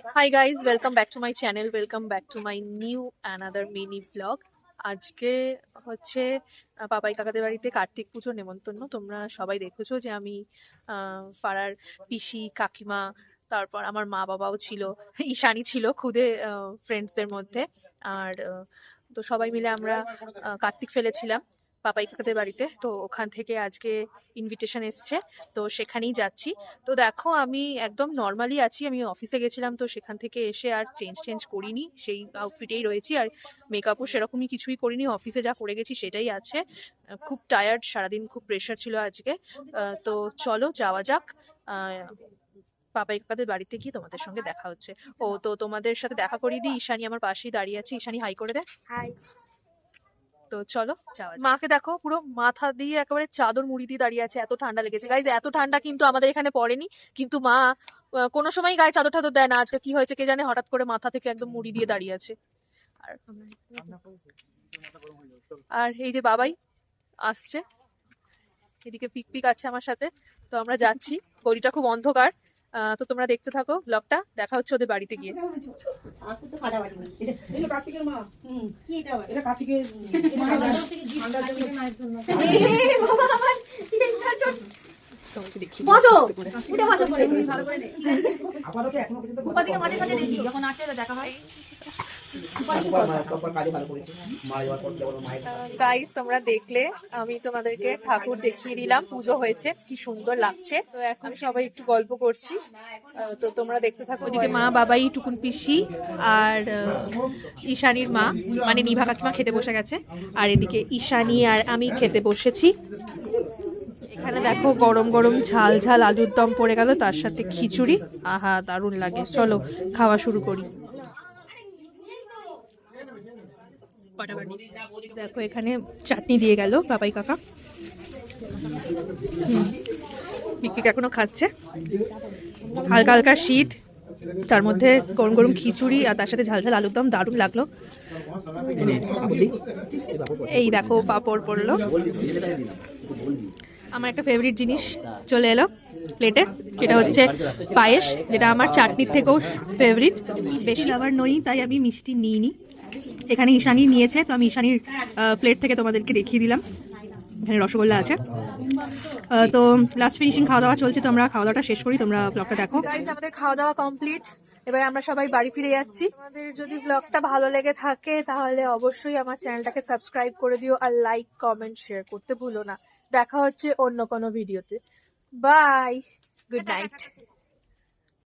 Hi guys, welcome back to my channel. Welcome back to my new another mini vlog. আজকে হচ্ছে পাপাই কাকাদের বাড়িতে কার্তিক পুজোর নেমন্তন্ন। তোমরা সবাই দেখেছো যে আমি পাড়ার পিসি কাকিমা, তারপর আমার মা বাবাও ছিল, ঈশানী ছিল খুদে ফ্রেন্ডসদের মধ্যে। আর তো সবাই মিলে আমরা কার্তিক ফেলেছিলাম পাপাই কাকাদের বাড়িতে। তো ওখান থেকে আজকে ইনভিটেশন এসছে, তো সেখানেই যাচ্ছি। তো দেখো আমি একদম নর্মালি আছি, আমি অফিসে গেছিলাম, তো সেখান থেকে এসে আর চেঞ্জ করিনি, সেই আউটফিটেই রয়েছি। আর মেকআপও সেরকমই কিছুই করিনি, অফিসে যা করে গেছি সেটাই আছে। খুব টায়ার্ড, সারাদিন খুব প্রেশার ছিল আজকে। তো চলো যাওয়া যাক। পাপাই কাকাদের বাড়িতে গিয়ে তোমাদের সঙ্গে দেখা হচ্ছে। ও তো তোমাদের সাথে দেখা করিয়ে দিই, ঈশানী আমার পাশেই দাঁড়িয়ে আছে। ঈশানী হাই করে দে। হাই। তো চলো যাওয়া যাক। মাকে দেখো পুরো মাথা দিয়ে একেবারে চাদর মুড়ি দিয়ে দাঁড়িয়ে আছে, এত ঠান্ডা লেগেছে। গাইজ এত ঠান্ডা কিন্তু আমাদের এখানে পড়েনি, কিন্তু মা কোনো সময় গায়ে চাদর টাদর দেয় না। আজকে কি হয়েছে কে জানে, হঠাৎ করে মাথা থেকে একদম মুড়ি দিয়ে দাঁড়িয়ে আছে। আর এই যে বাবাই আসছে, এদিকে পিক আছে আমার সাথে। তো আমরা যাচ্ছি, গলিটা খুব অন্ধকার। তো তোমরা দেখতে থাকো ব্লগটা, দেখা হচ্ছে ওদের বাড়িতে গিয়ে। গাইস তোমরা দেখলে, আমি তোমাদেরকে ঠাকুর দেখিয়ে দিলাম, পুজো হয়েছে, কি সুন্দর লাগছে। তো এখন সবাই একটু গল্প করছি, তো তোমরা দেখতে থাকো। ওদিকে মা বাবাই, টুকুন পিসি আর ঈশানীর মা মানে নিভা কাকিমা খেতে বসে গেছে। আর এদিকে ঈশানী আর আমি খেতে বসেছি। এখানে দেখো গরম গরম ঝাল ঝাল আলুর দম পড়ে গেল, তার সাথে খিচুড়ি। আহা দারুণ লাগে। চলো খাওয়া শুরু করি। দেখো এখানে চাটনি দিয়ে গেল বাবাই কাকা। পিকপিক এখনো খাচ্ছে, হালকা হালকা শীত, তার মধ্যে গরম গরম খিচুড়ি আর তার সাথে ঝাল ঝাল আলুর দম, দারুণ লাগলো। এই দেখো পাঁপড় পড়লো। আমার একটা ফেভারিট জিনিস চলে এলো প্লেটে, সেটা হচ্ছে পায়েস, যেটা আমার চাটনির থেকেও ফেভারিট। বেশি আবার নই তাই আমি মিষ্টি নিইনি। এখানে ঈশানী নিয়েছে, তো আমি ঈশানীর প্লেট থেকে তোমাদেরকে দেখিয়ে দিলাম। এখানে রসগোল্লা আছে। তো লাস্ট ফিনিশিং খাওয়া দাওয়া চলছে, তো আমরা খাওয়া দাওয়াটা শেষ করি, তোমরা ব্লগটা দেখো। গাইস আমাদের খাওয়া দাওয়া কমপ্লিট, এবার আমরা সবাই বাড়ি ফিরে যাচ্ছি। আমাদের যদি ব্লগটা ভালো লেগে থাকে তাহলে অবশ্যই আমার চ্যানেলটাকে সাবস্ক্রাইব করে দিও, আর লাইক কমেন্ট শেয়ার করতে ভুলো না। দেখা হচ্ছে অন্য কোনো ভিডিওতে। Bye, good night.